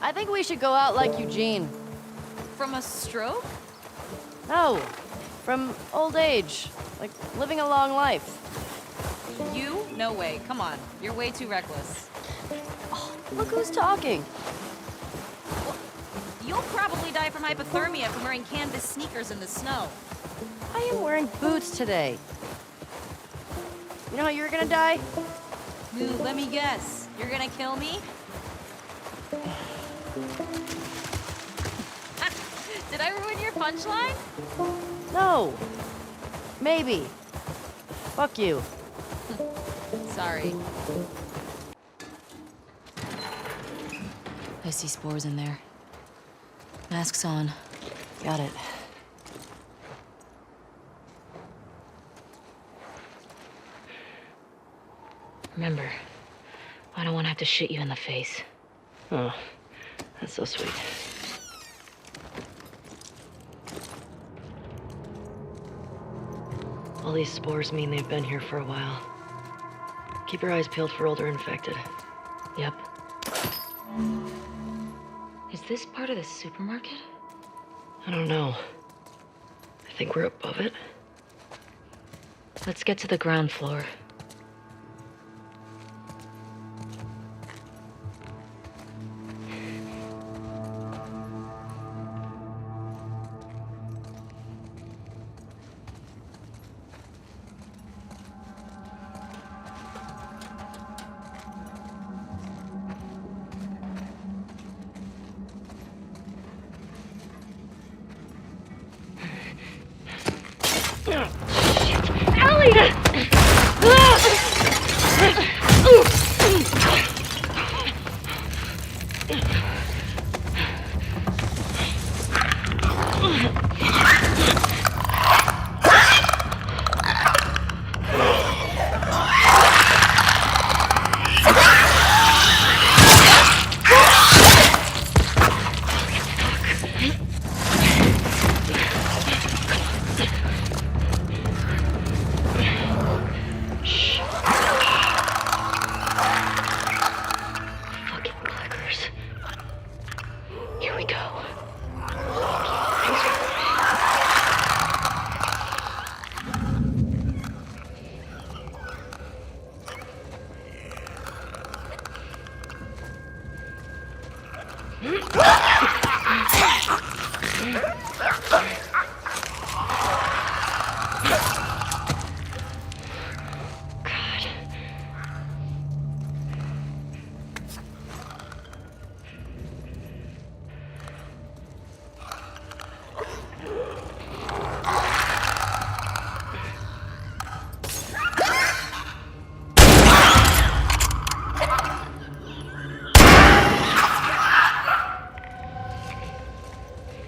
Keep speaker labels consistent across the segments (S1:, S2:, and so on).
S1: I think we should go out like Eugene.
S2: From a stroke?
S1: No, from old age. Like, living a long life.
S2: You? No way. Come on. You're way too reckless.
S1: Oh, look who's talking.
S2: Well, you'll probably die from hypothermia from wearing canvas sneakers in the snow.
S1: I am wearing boots today. You know how you're gonna die?
S2: Ooh, let me guess. You're gonna kill me? Did I ruin your punchline?
S1: No. Maybe. Fuck you.
S2: Sorry. I see spores in there. Mask's on.
S1: Got it.
S2: Remember, I don't want to have to shit you in the face.
S1: Oh, that's so sweet. All these spores mean they've been here for a while. Keep your eyes peeled for older infected.
S2: Yep. Is this part of the supermarket?
S1: I don't know. I think we're above it.
S2: Let's get to the ground floor.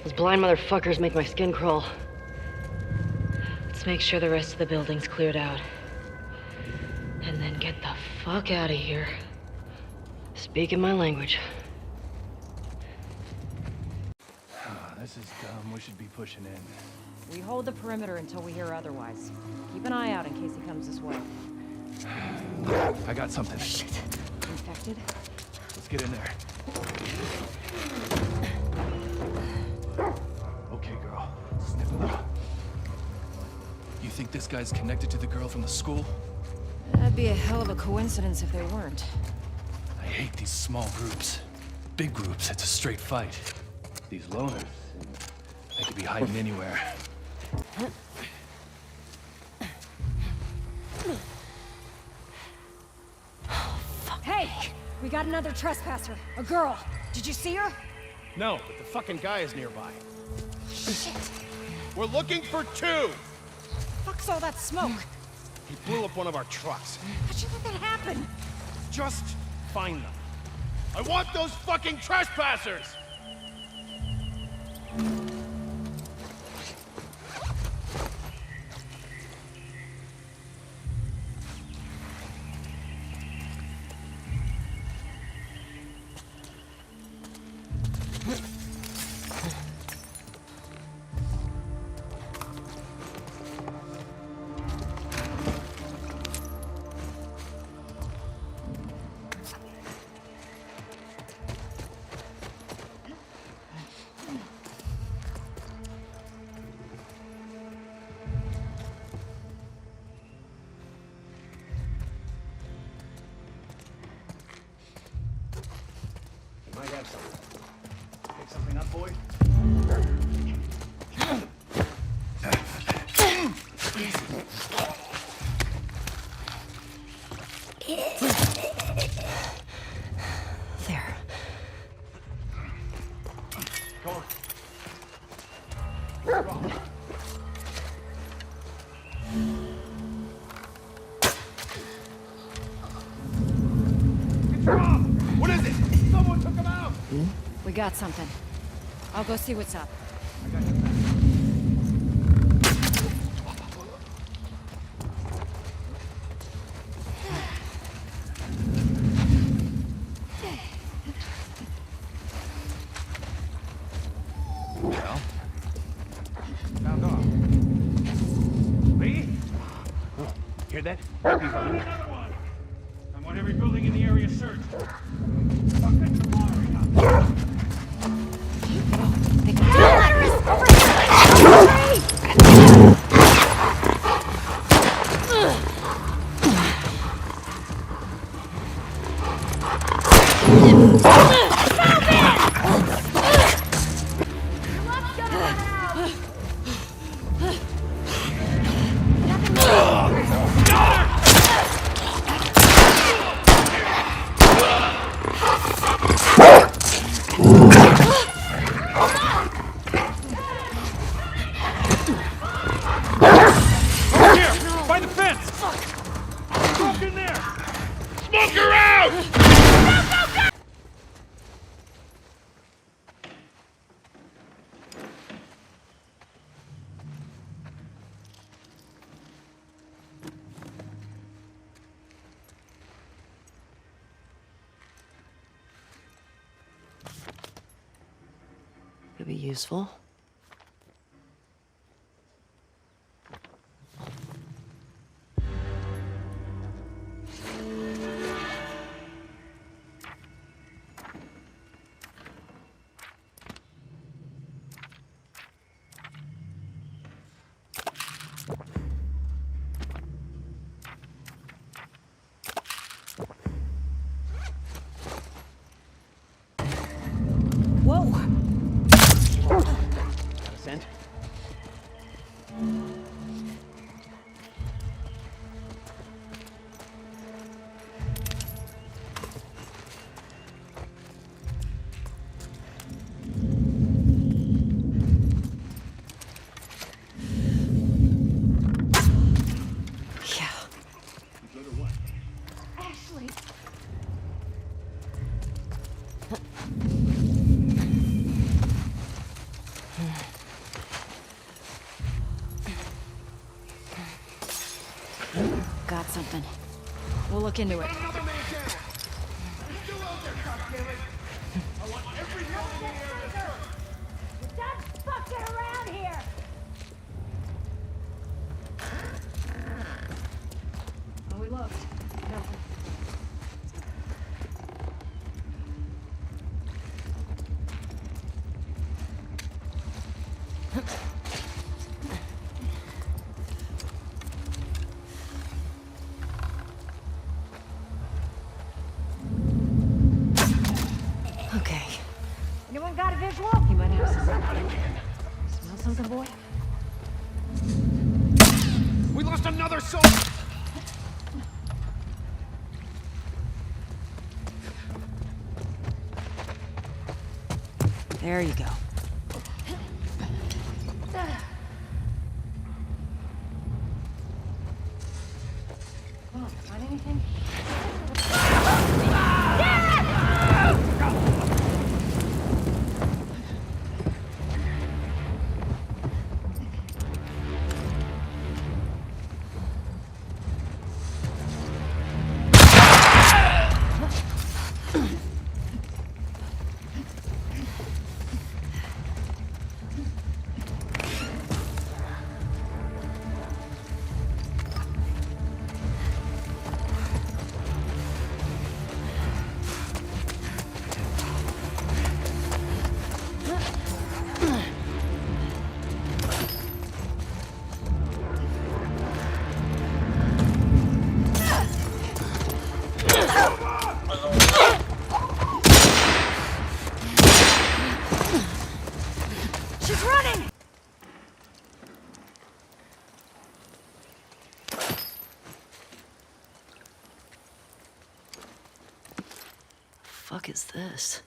S1: Those blind motherfuckers make my skin crawl.
S2: Let's make sure the rest of the building's cleared out. And then get the fuck out of here.
S1: Speaking my language.
S3: This is dumb. We should be pushing in.
S4: We hold the perimeter until we hear otherwise. Keep an eye out in case he comes this way.
S3: I got something.
S4: Shit. Infected?
S3: Let's get in there. Okay, girl. Sniff it out. You think this guy's connected to the girl from the school?
S4: That'd be a hell of a coincidence if they weren't.
S3: I hate these small groups. Big groups, it's a straight fight. These loners, they could be hiding anywhere.
S4: Hey! We got another trespasser. A girl. Did you see her?
S5: No, but the fucking guy is nearby.
S4: Shit.
S5: We're looking for two!
S4: Fuck's all that smoke?
S5: He blew up one of our trucks.
S4: How'd you let that happen?
S5: Just find them. I want those fucking trespassers!
S3: Might have something. Pick something up, boy?
S1: There.
S3: Come on.
S5: What is it? Someone took him out!
S4: We got something. I'll go see what's up.
S5: Well, found off. Lee? Hear that? I want every building in the area searched.
S1: Could be useful.
S4: Whoa!
S3: Got a scent?
S1: Yeah.
S4: Ashley! Got something. We'll look into it.
S5: Another man down! He's still out there, goddammit! I want every building in the area searched!
S4: Stop fucking around here! Oh, we looked. Nothing.
S1: Okay.
S4: Anyone got a visual? You might have something. Smell something, boy?
S5: We lost another soldier!
S1: There you go.
S4: Oh, find anything?
S1: fuck is this?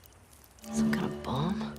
S1: Some kind of bomb?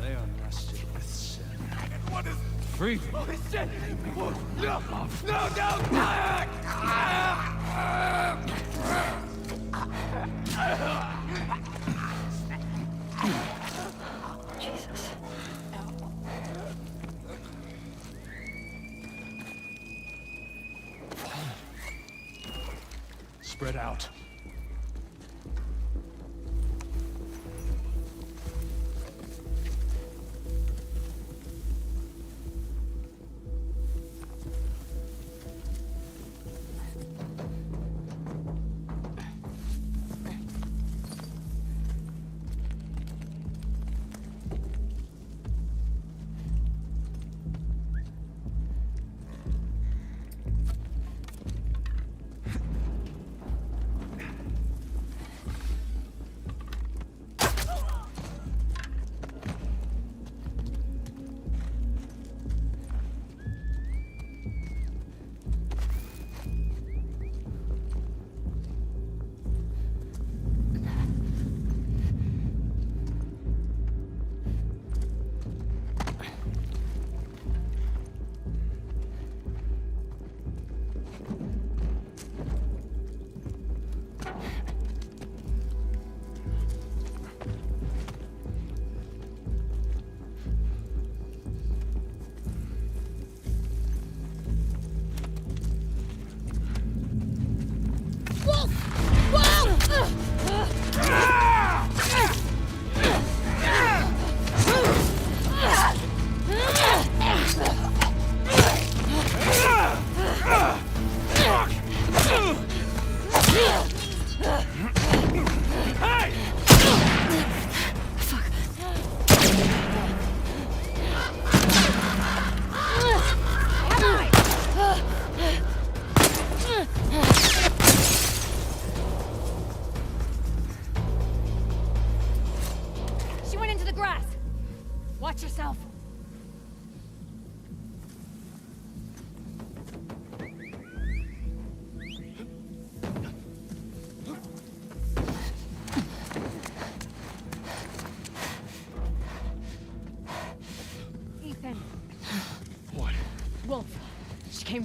S3: They are nested with sin.
S5: What is...
S3: Free.
S5: Oh, shit! Whoa, no! No, no!
S1: Jesus.
S3: Spread out.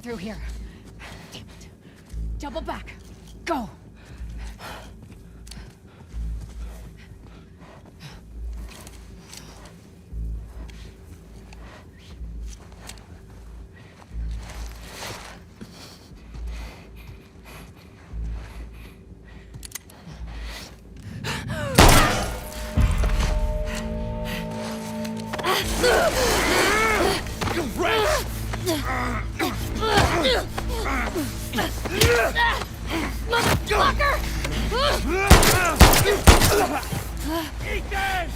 S4: through here. Damn it. Double back. Go!
S5: Ethan!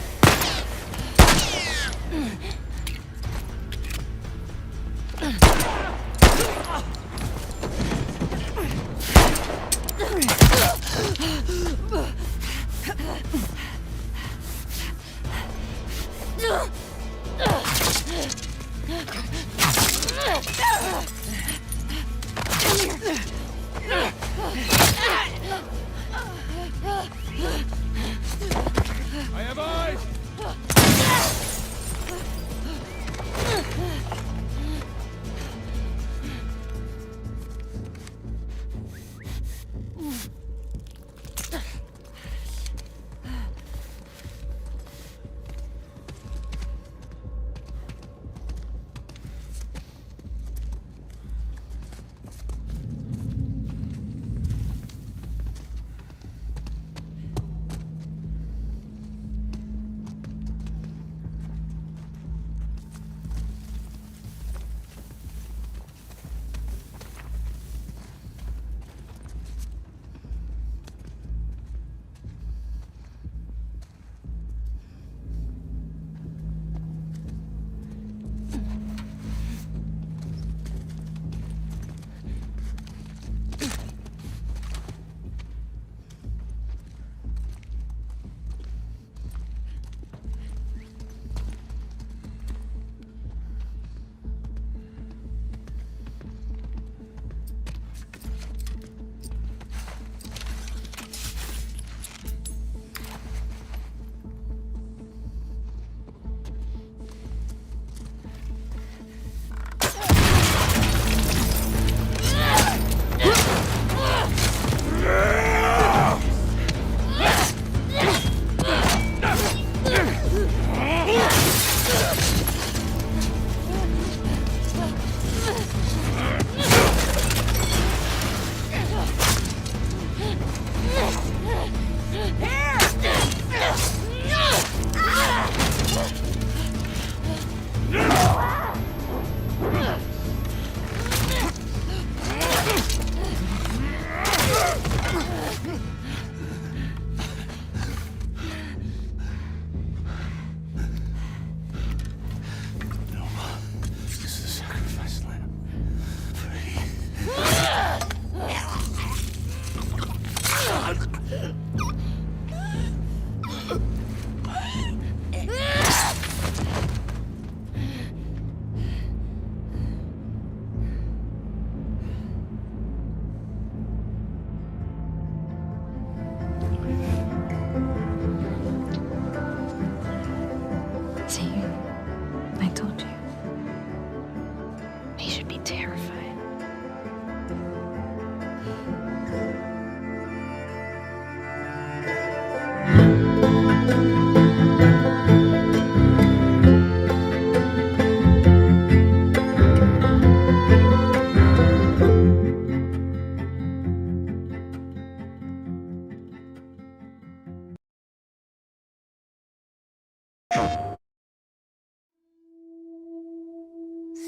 S5: I have eyes!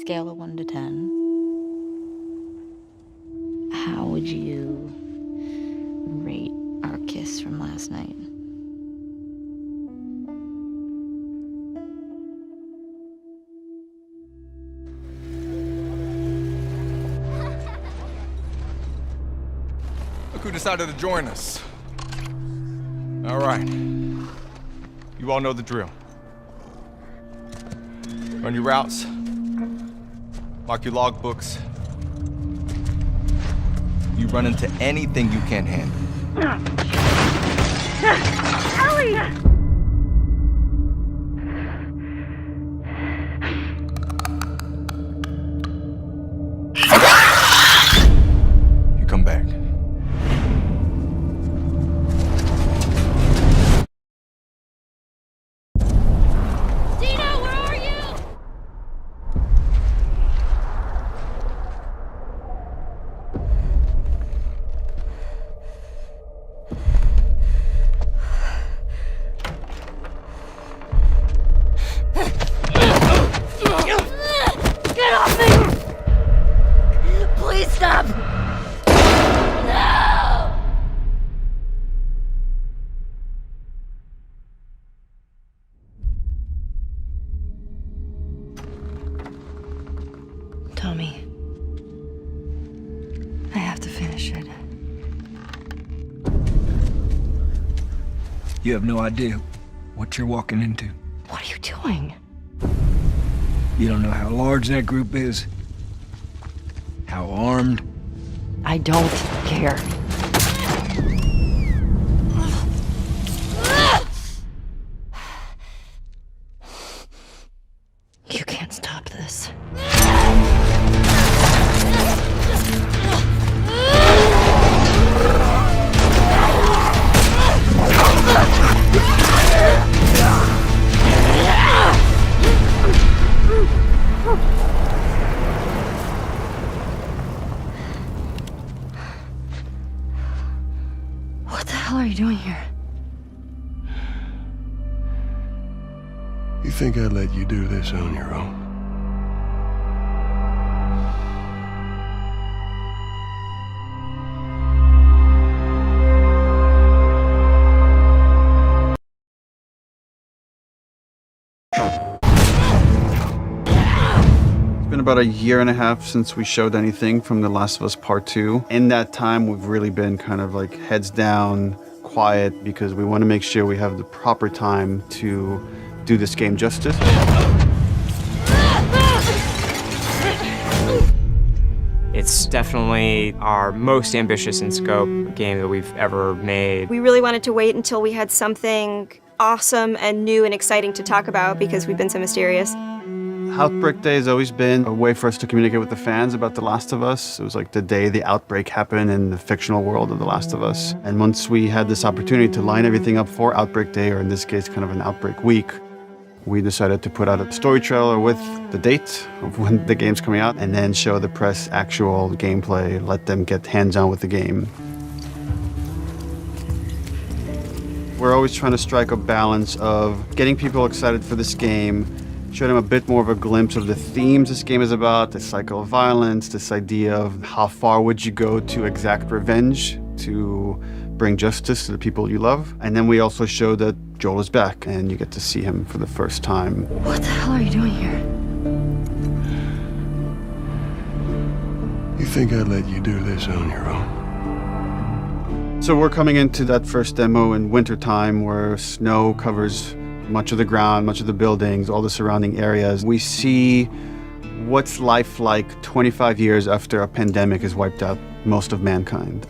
S2: Scale of 1 to 10. How would you rate our kiss from last night?
S6: Look who decided to join us. All right. You all know the drill. Run your routes. Mark your logbooks. You run into anything you can't handle.
S7: Ellie!
S1: Shit.
S7: You have no idea what you're walking into.
S1: What are you doing?
S7: You don't know how large that group is, how armed.
S1: I don't care. You can't stop this. What the hell are you doing here?
S8: You think I'd let you do this on your own?
S9: It's been about a year and a half since we showed anything from The Last of Us Part 2. In that time, we've really been kind of like heads down, quiet, because we want to make sure we have the proper time to do this game justice.
S10: It's definitely our most ambitious in scope game that we've ever made.
S11: We really wanted to wait until we had something awesome and new and exciting to talk about because we've been so mysterious.
S9: Outbreak Day has always been a way for us to communicate with the fans about The Last of Us. It was like the day the outbreak happened in the fictional world of The Last of Us. And once we had this opportunity to line everything up for Outbreak Day, or in this case, kind of an Outbreak Week, we decided to put out a story trailer with the date of when the game's coming out, and then show the press actual gameplay, let them get hands-on with the game. We're always trying to strike a balance of getting people excited for this game, show them a bit more of a glimpse of the themes this game is about, the cycle of violence, this idea of how far would you go to exact revenge to bring justice to the people you love. And then we also show that Joel is back and you get to see him for the first time.
S1: What the hell are you doing here?
S8: You think I'd let you do this on your own?
S9: So we're coming into that first demo in wintertime where snow covers much of the ground, much of the buildings, all the surrounding areas. We see what's life like 25 years after a pandemic has wiped out most of mankind.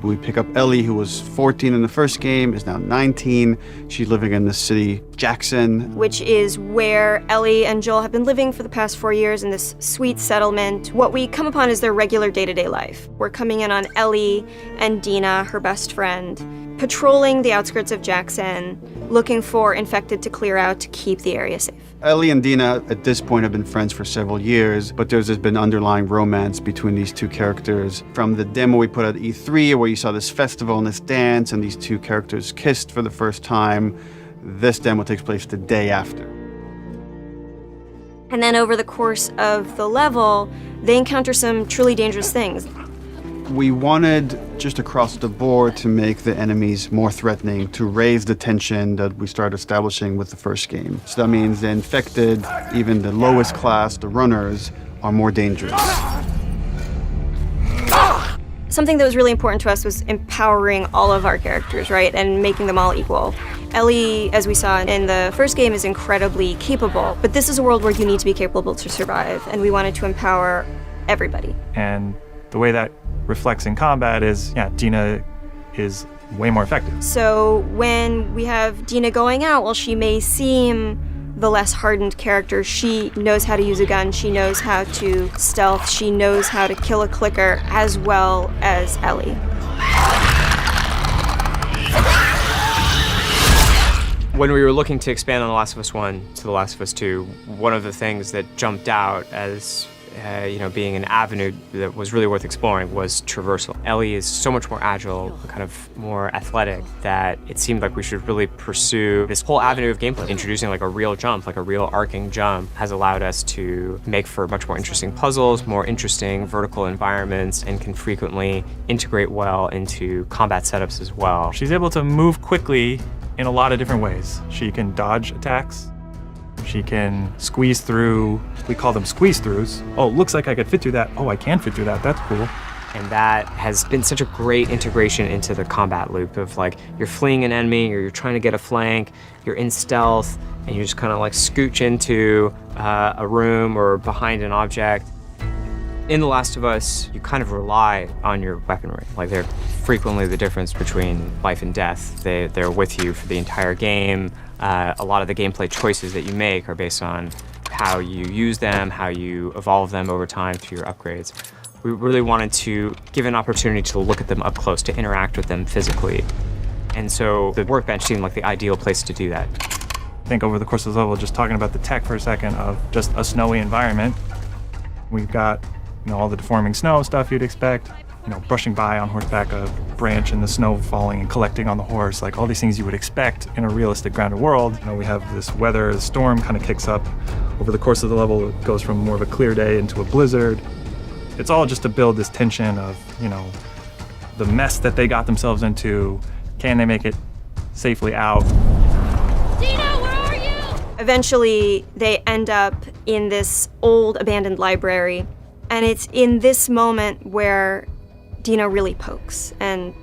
S9: We pick up Ellie, who was 14 in the first game, is now 19. She's living in the city, Jackson.
S11: Which is where Ellie and Joel have been living for the past 4 years in this sweet settlement. What we come upon is their regular day-to-day life. We're coming in on Ellie and Dina, her best friend, patrolling the outskirts of Jackson, looking for infected to clear out to keep the area safe.
S9: Ellie and Dina at this point have been friends for several years, but there's been underlying romance between these two characters. From the demo we put at E3, where you saw this festival and this dance, and these two characters kissed for the first time, this demo takes place the day after.
S11: And then over the course of the level, they encounter some truly dangerous things.
S9: We wanted, just across the board, to make the enemies more threatening, to raise the tension that we started establishing with the first game. So that means the infected, even the lowest class, the runners, are more dangerous.
S11: Something that was really important to us was empowering all of our characters, right, and making them all equal. Ellie, as we saw in the first game, is incredibly capable, but this is a world where you need to be capable to survive, and we wanted to empower everybody.
S12: And the way that reflects in combat is, yeah, Dina is way more effective.
S11: So when we have Dina going out, while she may seem the less hardened character, she knows how to use a gun, she knows how to stealth, she knows how to kill a clicker as well as Ellie.
S10: When we were looking to expand on The Last of Us 1 to The Last of Us 2, one of the things that jumped out as being an avenue that was really worth exploring was traversal. Ellie is so much more agile, kind of more athletic, that it seemed like we should really pursue this whole avenue of gameplay. Introducing like a real jump, like a real arcing jump, has allowed us to make for much more interesting puzzles, more interesting vertical environments, and can frequently integrate well into combat setups as well.
S12: She's able to move quickly in a lot of different ways. She can dodge attacks. She can squeeze through, we call them squeeze throughs. Oh, looks like I could fit through that. Oh, I can fit through that, that's cool.
S10: And that has been such a great integration into the combat loop of like, you're fleeing an enemy, or you're trying to get a flank, you're in stealth, and you just kind of like scooch into a room or behind an object. In The Last of Us, you kind of rely on your weaponry. Like, they're frequently the difference between life and death. They're with you for the entire game. A lot of the gameplay choices that you make are based on how you use them, how you evolve them over time through your upgrades. We really wanted to give an opportunity to look at them up close, to interact with them physically. And so the workbench seemed like the ideal place to do that.
S12: I think over the course of the level, just talking about the tech for a second of just a snowy environment, we've got, you know, all the deforming snow stuff you'd expect, you know, brushing by on horseback a branch and the snow falling and collecting on the horse, like all these things you would expect in a realistic grounded world. You know, we have this weather, the storm kind of kicks up. Over the course of the level, it goes from more of a clear day into a blizzard. It's all just to build this tension of, you know, the mess that they got themselves into. Can they make it safely out?
S11: Dina, where are you? Eventually, they end up in this old abandoned library. And it's in this moment where Dina really pokes and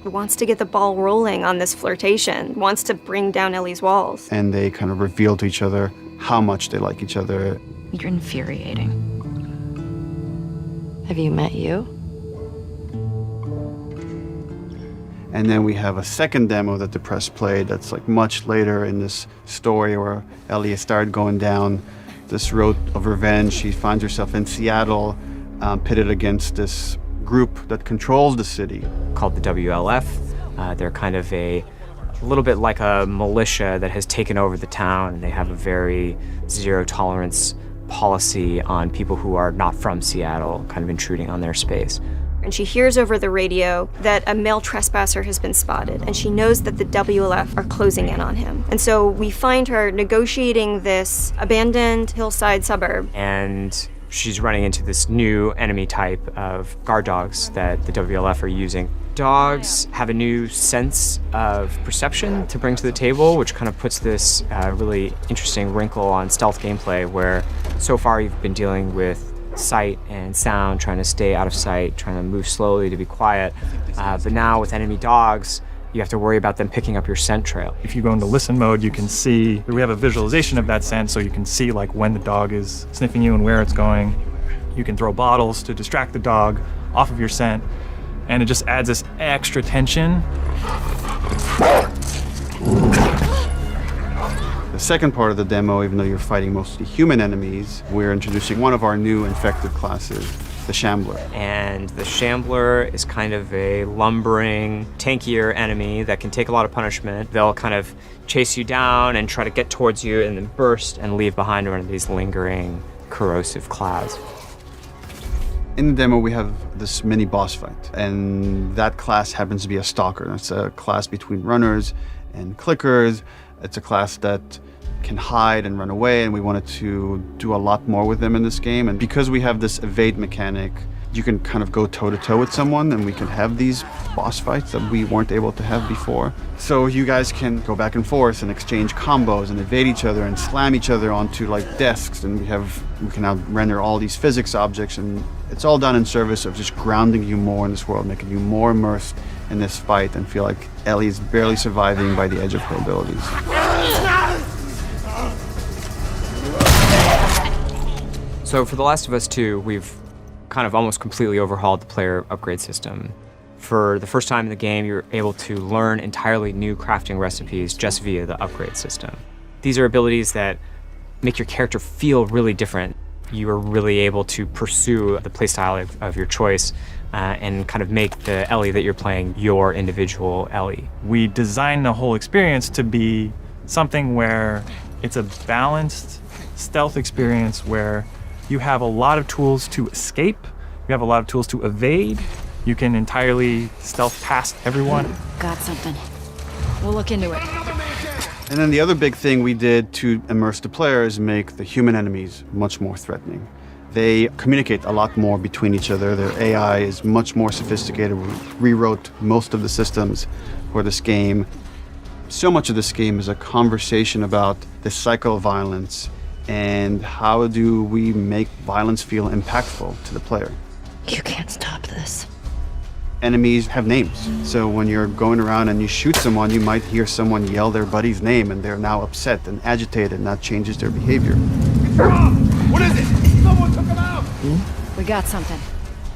S11: wants to get the ball rolling on this flirtation, wants to bring down Ellie's walls.
S9: And they kind of reveal to each other how much they like each other.
S1: You're infuriating. Have you met you?
S9: And then we have a second demo that the press played that's like much later in this story where Ellie has started going down this road of revenge. She finds herself in Seattle, pitted against this group that controls the city.
S10: Called the WLF. They're kind of a little bit like a militia that has taken over the town, and they have a very zero tolerance policy on people who are not from Seattle, kind of intruding on their space.
S11: And she hears over the radio that a male trespasser has been spotted, and she knows that the WLF are closing in on him. And so we find her negotiating this abandoned hillside suburb.
S10: And she's running into this new enemy type of guard dogs that the WLF are using. Dogs have a new sense of perception to bring to the table, which kind of puts this really interesting wrinkle on stealth gameplay, where so far you've been dealing with sight and sound, trying to stay out of sight, trying to move slowly to be quiet. But now with enemy dogs, you have to worry about them picking up your scent trail.
S12: If you go into listen mode, you can see, we have a visualization of that scent, so you can see like when the dog is sniffing you and where it's going. You can throw bottles to distract the dog off of your scent, and it just adds this extra tension.
S9: The second part of the demo, even though you're fighting mostly human enemies, we're introducing one of our new infected classes, the Shambler.
S10: And the Shambler is kind of a lumbering, tankier enemy that can take a lot of punishment. They'll kind of chase you down and try to get towards you and then burst and leave behind one of these lingering, corrosive clouds.
S9: In the demo, we have this mini boss fight, and that class happens to be a stalker. It's a class between runners and clickers. It's a class that can hide and run away, and we wanted to do a lot more with them in this game. And because we have this evade mechanic, you can kind of go toe-to-toe with someone, and we can have these boss fights that we weren't able to have before. So you guys can go back and forth and exchange combos and evade each other and slam each other onto like desks, and we can now render all these physics objects, and it's all done in service of just grounding you more in this world, making you more immersed in this fight and feel like Ellie is barely surviving by the edge of her abilities.
S10: So for The Last of Us 2, we've kind of almost completely overhauled the player upgrade system. For the first time in the game, you're able to learn entirely new crafting recipes just via the upgrade system. These are abilities that make your character feel really different. You are really able to pursue the playstyle of your choice and kind of make the Ellie that you're playing your individual Ellie.
S12: We designed the whole experience to be something where it's a balanced stealth experience where you have a lot of tools to escape, you have a lot of tools to evade, you can entirely stealth past everyone.
S4: Got something. We'll look into it.
S9: And then the other big thing we did to immerse the player is make the human enemies much more threatening. They communicate a lot more between each other. Their AI is much more sophisticated. We rewrote most of the systems for this game. So much of this game is a conversation about the cycle of violence and how do we make violence feel impactful to the player.
S1: You can't stop
S9: enemies have names. So when you're going around and you shoot someone, you might hear someone yell their buddy's name and they're now upset and agitated, and that changes their behavior.
S5: What is it? Someone took him out!
S4: We got something.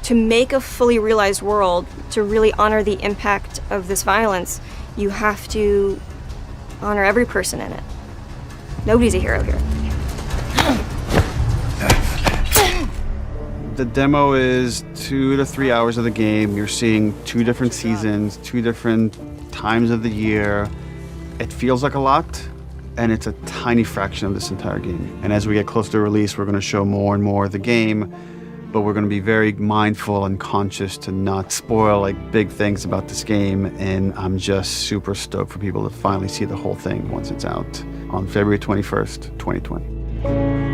S11: To make a fully realized world, to really honor the impact of this violence, you have to honor every person in it. Nobody's a hero here.
S9: The demo is 2 to 3 hours of the game. You're seeing 2 different seasons, 2 different times of the year. It feels like a lot, and it's a tiny fraction of this entire game. And as we get closer to release, we're going to show more and more of the game, but we're going to be very mindful and conscious to not spoil like big things about this game. And I'm just super stoked for people to finally see the whole thing once it's out on February 21st, 2020.